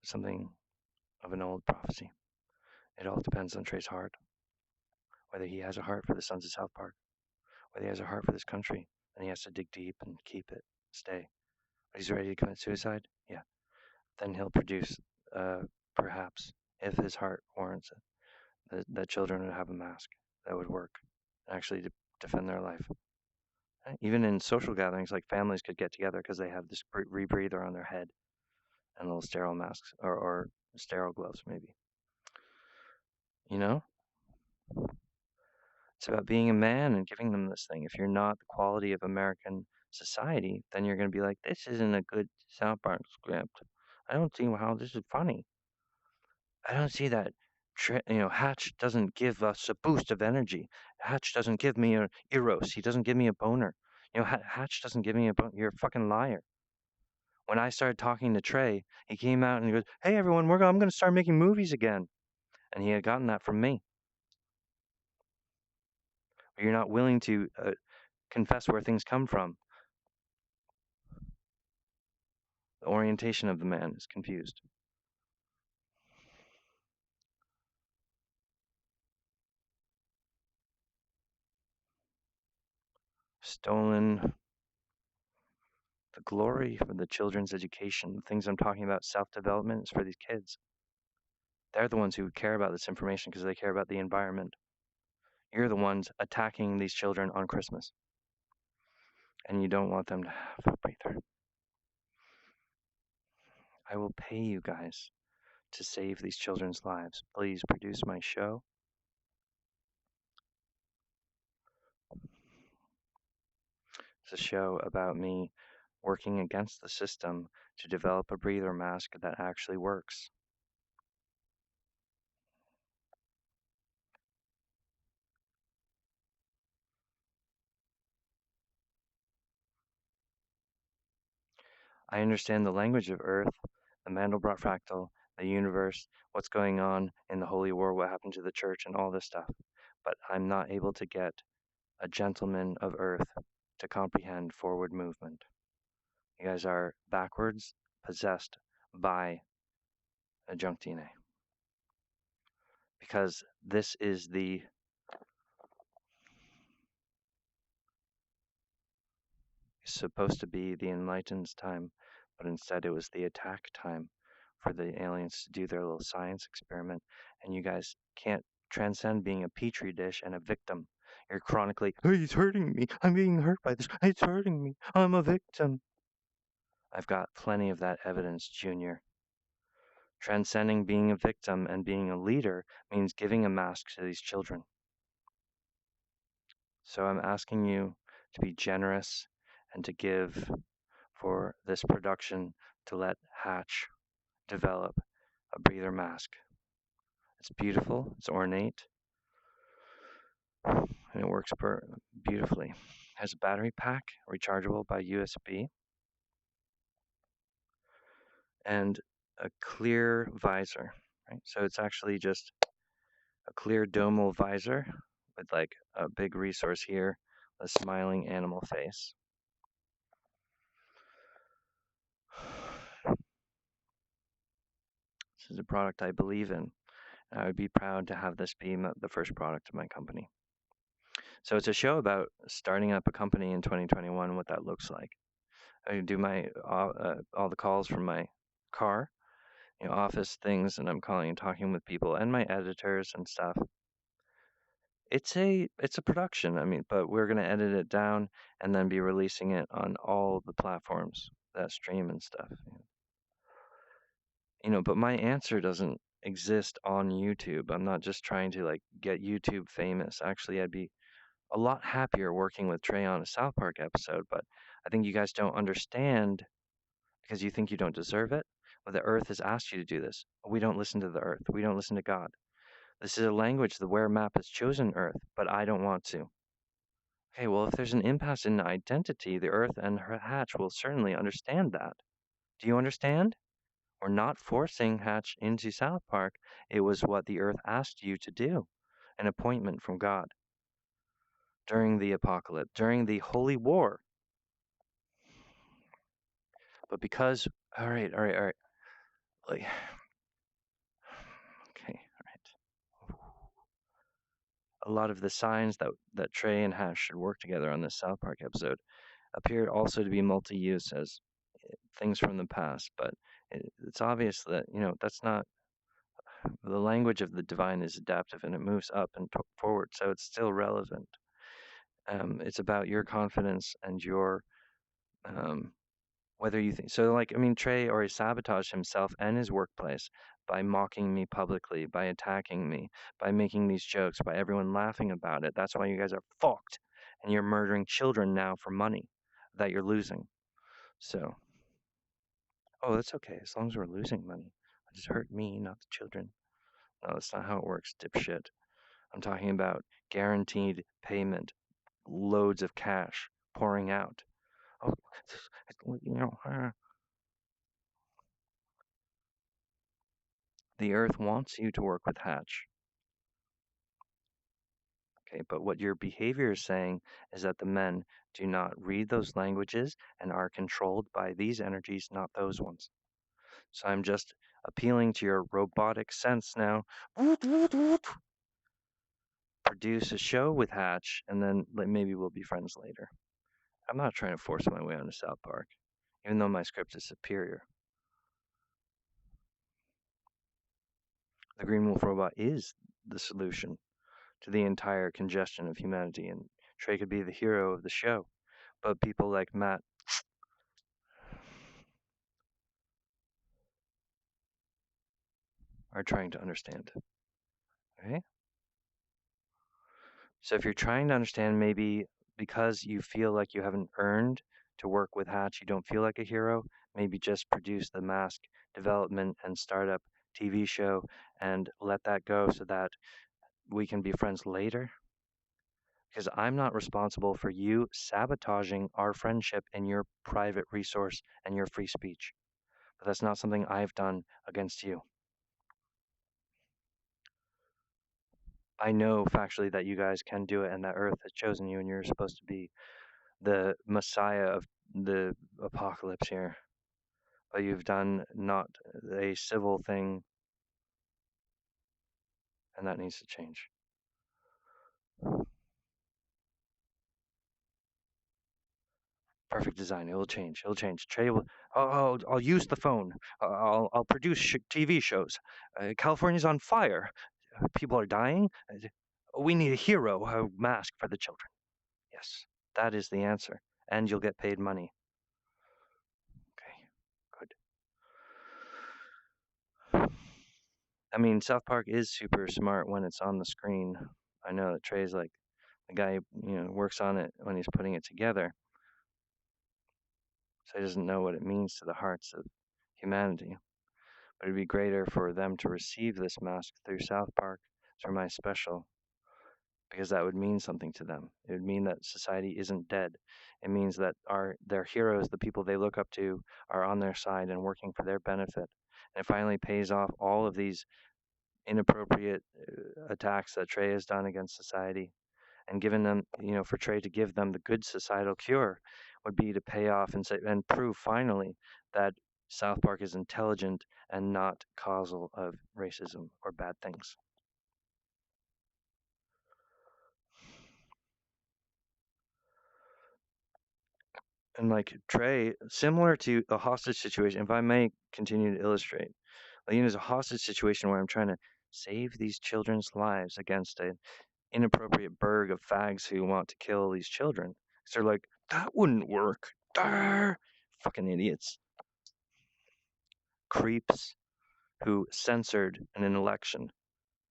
was something of an old prophecy. It all depends on Trey's heart. Whether he has a heart for the sons of South Park, whether he has a heart for this country, and he has to dig deep and keep it, stay. But he's ready to commit suicide? Yeah. Then he'll produce, perhaps, if his heart warrants it, that children would have a mask that would work and actually defend their life. Even in social gatherings, like families could get together because they have this rebreather on their head and little sterile masks or sterile gloves, maybe. You know, it's about being a man and giving them this thing. If you're not the quality of American society, then you're going to be like, this isn't a good South Park script. I don't see how this is funny. I don't see that. Hatch doesn't give us a boost of energy. Hatch doesn't give me a eros. He doesn't give me a boner. Hatch doesn't give me a boner. You're a fucking liar. When I started talking to Trey, he came out and he goes, "Hey everyone, I'm going to start making movies again," and he had gotten that from me. But you're not willing to confess where things come from. The orientation of the man is confused. Stolen the glory for the children's education. The things I'm talking about, self-development, is for these kids. They're the ones who care about this information because they care about the environment. You're the ones attacking these children on Christmas. And you don't want them to have a breather. I will pay you guys to save these children's lives. Please produce my show. It's a show about me working against the system to develop a breather mask that actually works. I understand the language of Earth, the Mandelbrot fractal, the universe, what's going on in the Holy War, what happened to the church, and all this stuff. But I'm not able to get a gentleman of Earth to comprehend forward movement. You guys are backwards, possessed by a junk DNA. Because this is the supposed to be the enlightened time, but instead it was the attack time for the aliens to do their little science experiment. And you guys can't transcend being a petri dish and a victim. You're chronically, oh, he's hurting me. I'm being hurt by this. It's hurting me. I'm a victim. I've got plenty of that evidence, Junior. Transcending being a victim and being a leader means giving a mask to these children. So I'm asking you to be generous and to give for this production to let Hatch develop a breather mask. It's beautiful, it's ornate, and it works beautifully. It has a battery pack, rechargeable by USB, and a clear visor. Right? So it's actually just a clear domal visor with like a big resource here, a smiling animal face. This is a product I believe in. I would be proud to have this be the first product of my company. So it's a show about starting up a company in 2021, what that looks like. I do my all the calls from my car, office things, and I'm calling and talking with people and my editors and stuff. It's a production, I mean, but we're gonna edit it down and then be releasing it on all the platforms that stream and stuff. But my answer doesn't exist on YouTube. I'm not just trying to like get YouTube famous. Actually, I'd be a lot happier working with Trey on a South Park episode, but I think you guys don't understand because you think you don't deserve it. Well, the earth has asked you to do this. We don't listen to the earth. We don't listen to God. This is a language the Where map has chosen earth, but I don't want to. Okay, well, if there's an impasse in identity, the earth and her Hatch will certainly understand that. Do you understand? We're not forcing Hatch into South Park. It was what the earth asked you to do, an appointment from God during the apocalypse, during the holy war. But because, all right, like, okay, all right. A lot of the signs that Trey and Hash should work together on this South Park episode appeared also to be multi-use as things from the past, but it's obvious that, that's not, the language of the divine is adaptive and it moves up and forward, so it's still relevant. It's about your confidence and your um, whether you think so. Like, I mean, Trey already sabotaged himself and his workplace by mocking me publicly, by attacking me, by making these jokes, by everyone laughing about it. That's why you guys are fucked, and you're murdering children now for money that you're losing. So, oh, that's okay as long as we're losing money. It just hurt me, not the children. No, that's not how it works, dipshit. I'm talking about guaranteed payment, loads of cash pouring out. Oh, you know, the Earth wants you to work with Hatch. Okay, but what your behavior is saying is that the men do not read those languages and are controlled by these energies, not those ones. So I'm just appealing to your robotic sense now. Produce a show with Hatch, and then maybe we'll be friends later. I'm not trying to force my way onto South Park, even though my script is superior. The Green Wolf robot is the solution to the entire congestion of humanity, and Trey could be the hero of the show. But people like Matt are trying to understand. Okay? So if you're trying to understand, maybe because you feel like you haven't earned to work with Hatch, you don't feel like a hero, maybe just produce the Mask development and startup TV show and let that go so that we can be friends later. Because I'm not responsible for you sabotaging our friendship and your private resource and your free speech. But that's not something I've done against you. I know factually that you guys can do it and that Earth has chosen you and you're supposed to be the messiah of the apocalypse here. But you've done not a civil thing, and that needs to change. Perfect design. It will change. It'll change. Trey will. I'll use the phone. I'll produce TV shows. California's on fire. People are dying. We need a hero, a mask for the children. Yes, that is the answer. And you'll get paid money. Okay, good. I mean, South Park is super smart when it's on the screen. I know that Trey's like the guy, works on it when he's putting it together. So he doesn't know what it means to the hearts of humanity. But it'd be greater for them to receive this mask through South Park, through my special, because that would mean something to them. It would mean that society isn't dead. It means that their heroes, the people they look up to, are on their side and working for their benefit. And it finally pays off all of these inappropriate attacks that Trey has done against society, and given them, for Trey to give them the good societal cure would be to pay off and say and prove finally that South Park is intelligent and not causal of racism or bad things. And like Trey, similar to a hostage situation, if I may continue to illustrate, there's a hostage situation where I'm trying to save these children's lives against an inappropriate burg of fags who want to kill these children. So they're like, that wouldn't work. Darr! Fucking idiots. Creeps who censored an election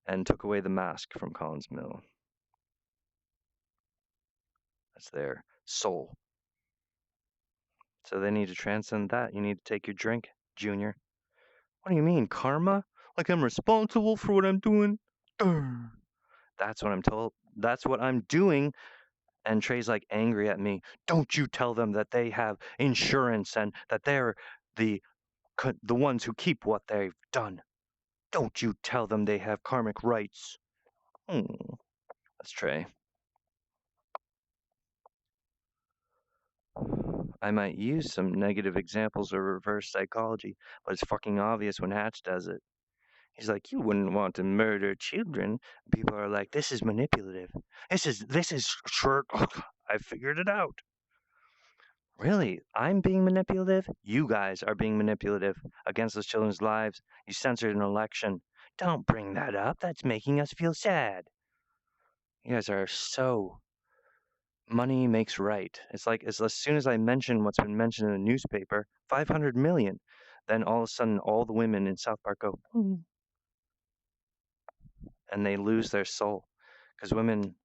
and took away the mask from Collins Mill. That's their soul. So they need to transcend that. You need to take your drink, Junior. What do you mean, karma? Like I'm responsible for what I'm doing? That's what I'm told. That's what I'm doing. And Trey's like angry at me. Don't you tell them that they have insurance and that they're the ones who keep what they've done. Don't you tell them they have karmic rights. That's Trey. I might use some negative examples of reverse psychology, but it's fucking obvious when Hatch does it. He's like, you wouldn't want to murder children. People are like, this is manipulative. This is short. I figured it out. Really? I'm being manipulative? You guys are being manipulative against those children's lives. You censored an election. Don't bring that up. That's making us feel sad. You guys are so Money makes right. It's like as soon as I mention what's been mentioned in the newspaper, 500 million, then all of a sudden all the women in South Park go, "Mm," and they lose their soul because women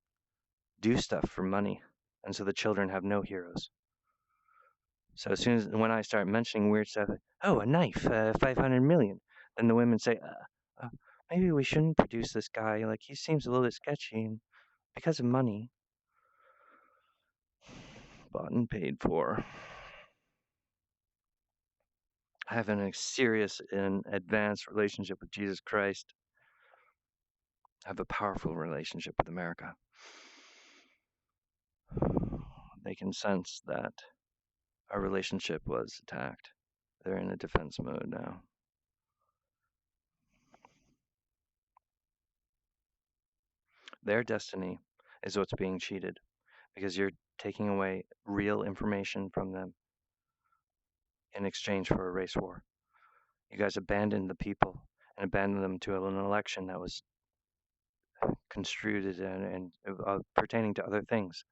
do stuff for money, and so the children have no heroes. So as soon as when I start mentioning weird stuff, like, oh, a knife, 500 million, then the women say, maybe we shouldn't produce this guy. Like he seems a little bit sketchy, and because of money, bought and paid for. Having a serious and advanced relationship with Jesus Christ. I have a powerful relationship with America. They can sense that our relationship was attacked. They're in a defense mode now. Their destiny is what's being cheated because you're taking away real information from them in exchange for a race war. You guys abandoned the people and abandoned them to an election that was construed and pertaining to other things,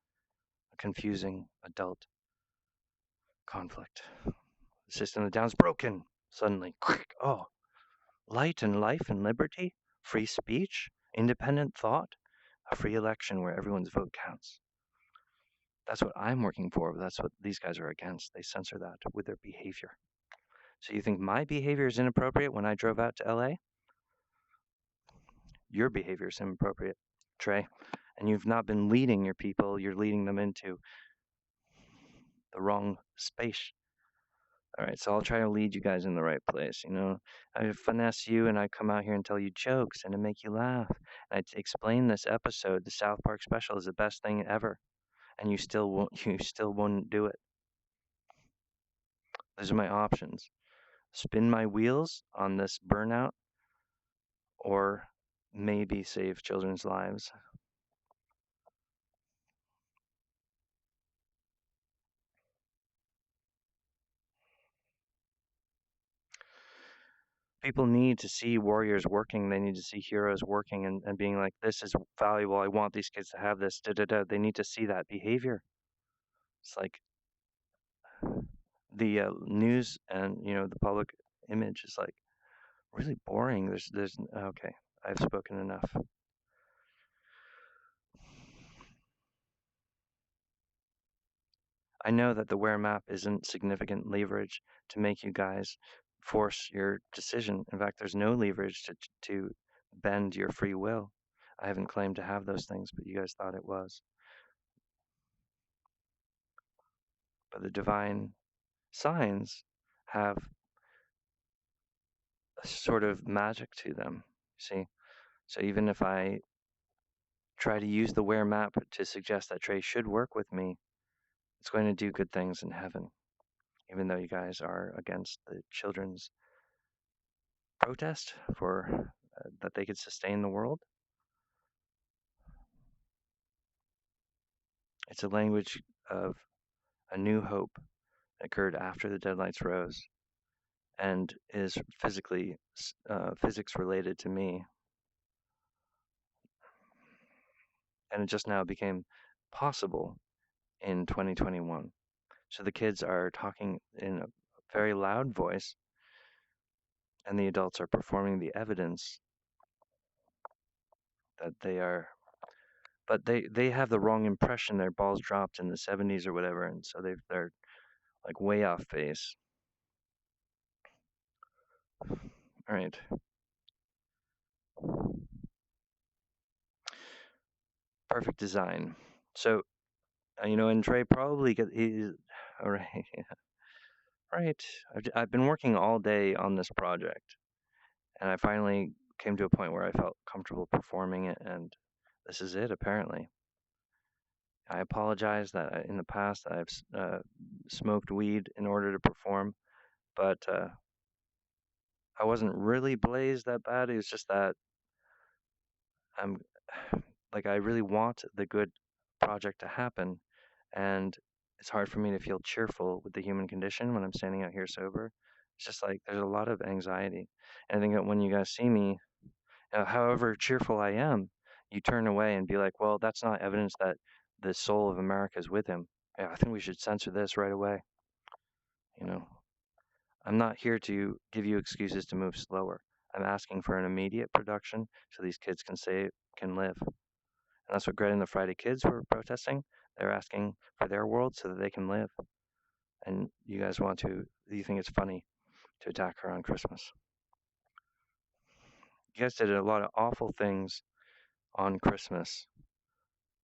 a confusing adult conflict. The system of the down's broken. Suddenly, oh, light and life and liberty, free speech, independent thought, a free election where everyone's vote counts. That's what I'm working for. But that's what these guys are against. They censor that with their behavior. So you think my behavior is inappropriate when I drove out to LA? Your behavior is inappropriate, Trey. And you've not been leading your people, you're leading them into the wrong space. All right, so I'll try to lead you guys in the right place. You know, I finesse you, and I come out here and tell you jokes and to make you laugh. And I explain this episode, the South Park special, is the best thing ever, and you still won't. You still wouldn't do it. Those are my options: spin my wheels on this burnout, or maybe save children's lives. People need to see warriors working. They need to see heroes working and being like, this is valuable. I want these kids to have this. Da, da, da. They need to see that behavior. It's like the news and the public image is like really boring. There's okay. I've spoken enough. I know that the wear map isn't significant leverage to make you guys force your decision. In fact, there's no leverage to bend your free will. I haven't claimed to have those things, but you guys thought it was. But the divine signs have a sort of magic to them. See? So even if I try to use the wear map to suggest that Trey should work with me, it's going to do good things in heaven, even though you guys are against the children's protest for that they could sustain the world. It's a language of a new hope that occurred after the deadlights rose and is physics related to me. And it just now became possible in 2021. So the kids are talking in a very loud voice, and the adults are performing the evidence that they are. But they have the wrong impression. Their balls dropped in the 70s or whatever, and so they're like way off base. All right. Perfect design. So, and Trey probably he's all right. Right. I've been working all day on this project, and I finally came to a point where I felt comfortable performing it, and this is it, apparently. I apologize that in the past I've smoked weed in order to perform, but I wasn't really blazed that bad. It was just that I'm like I really want the good project to happen, and it's hard for me to feel cheerful with the human condition when I'm standing out here sober. It's just like there's a lot of anxiety. And I think that when you guys see me, however cheerful I am, you turn away and be like, well, that's not evidence that the soul of America is with him. Yeah, I think we should censor this right away. You know, I'm not here to give you excuses to move slower. I'm asking for an immediate production so these kids can live. And that's what Greta and the Friday Kids were protesting. They're asking for their world so that they can live. And you think it's funny to attack her on Christmas. You guys did a lot of awful things on Christmas,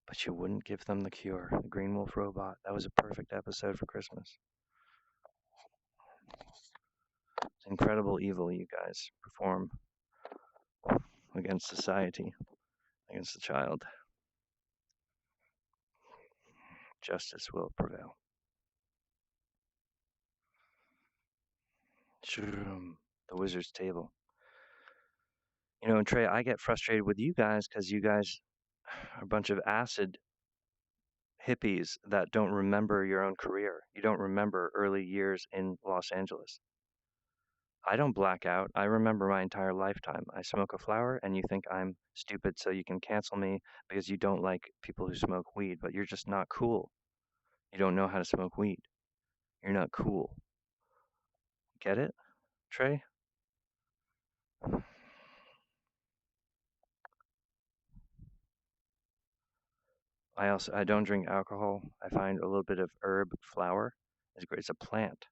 but you wouldn't give them the cure. The Green Wolf Robot. That was a perfect episode for Christmas. It's incredible evil you guys perform against society, against the child. Justice will prevail. Shroom, the wizard's table. And Trey, I get frustrated with you guys because you guys are a bunch of acid hippies that don't remember your own career. You don't remember early years in Los Angeles. I don't black out. I remember my entire lifetime. I smoke a flower, and you think I'm stupid, so you can cancel me because you don't like people who smoke weed, but you're just not cool. You don't know how to smoke weed. You're not cool. Get it, Trey? I don't drink alcohol. I find a little bit of herb flower is great. It's a plant,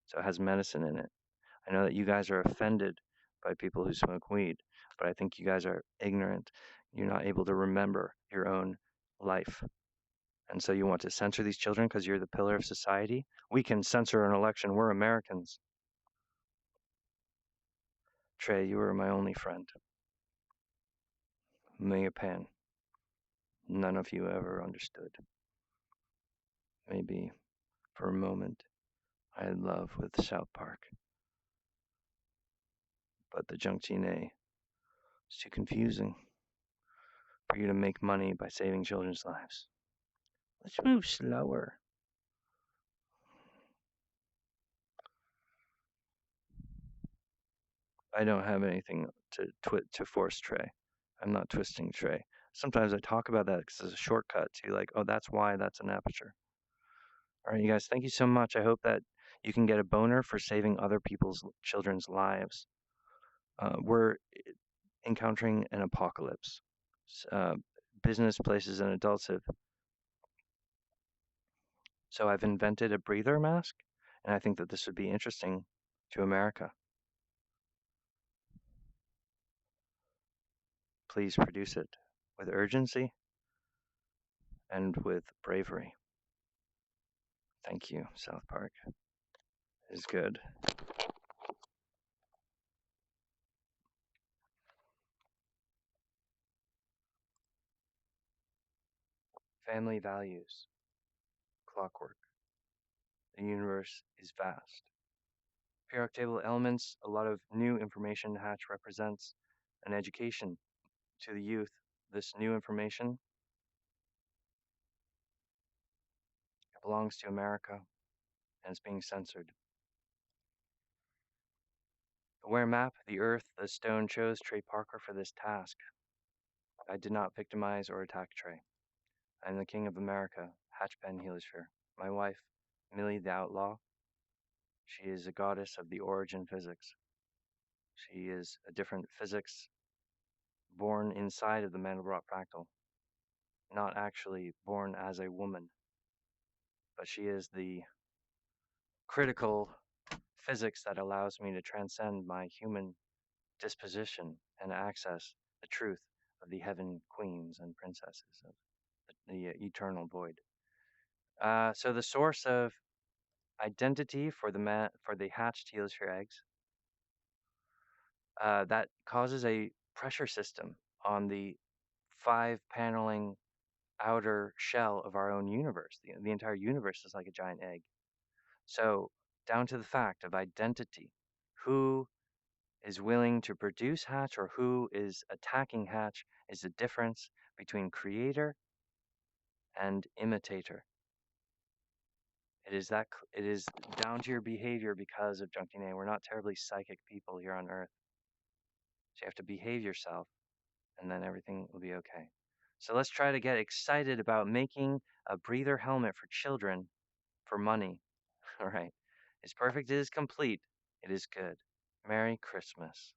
so it has medicine in it. I know that you guys are offended by people who smoke weed, but I think you guys are ignorant. You're not able to remember your own life. And so you want to censor these children because you're the pillar of society? We can censor an election. We're Americans. Trey, you were my only friend. Pan. None of you ever understood. Maybe for a moment I had love with South Park, but the Junktine is too confusing for you to make money by saving children's lives. Let's move slower. I don't have anything to force Trey. I'm not twisting Trey. Sometimes I talk about that because it's a shortcut to like, oh, that's why that's an aperture. All right, you guys, thank you so much. I hope that you can get a boner for saving other people's children's lives. We're encountering an apocalypse. Uh, Business places and adults have. So I've invented a breather mask, and I think that this would be interesting to America. Please produce it with urgency and with bravery. Thank you, South Park. Is good. Family values. Clockwork. The universe is vast. Periodic table elements, a lot of new information Hatch represents an education to the youth. This new information belongs to America and it's being censored. Aware map, the earth, the stone chose Trey Parker for this task. I did not victimize or attack Trey. I am the king of America, Hatch Ben Helisphere. My wife, Millie the Outlaw, she is a goddess of the origin physics. She is a different physics born inside of the Mandelbrot fractal, not actually born as a woman, but she is the critical physics that allows me to transcend my human disposition and access the truth of the heaven queens and princesses of the eternal void. So the source of identity for the hatched heliosphere eggs that causes a pressure system on the 5 paneling outer shell of our own universe. The entire universe is like a giant egg. So down to the fact of identity, who is willing to produce Hatch or who is attacking Hatch is the difference between creator and imitator. It is down to your behavior because of Junkie A. We're not terribly psychic people here on Earth. So you have to behave yourself and then everything will be okay. So let's try to get excited about making a breather helmet for children for money. All right. As perfect as complete, it is good. Merry Christmas.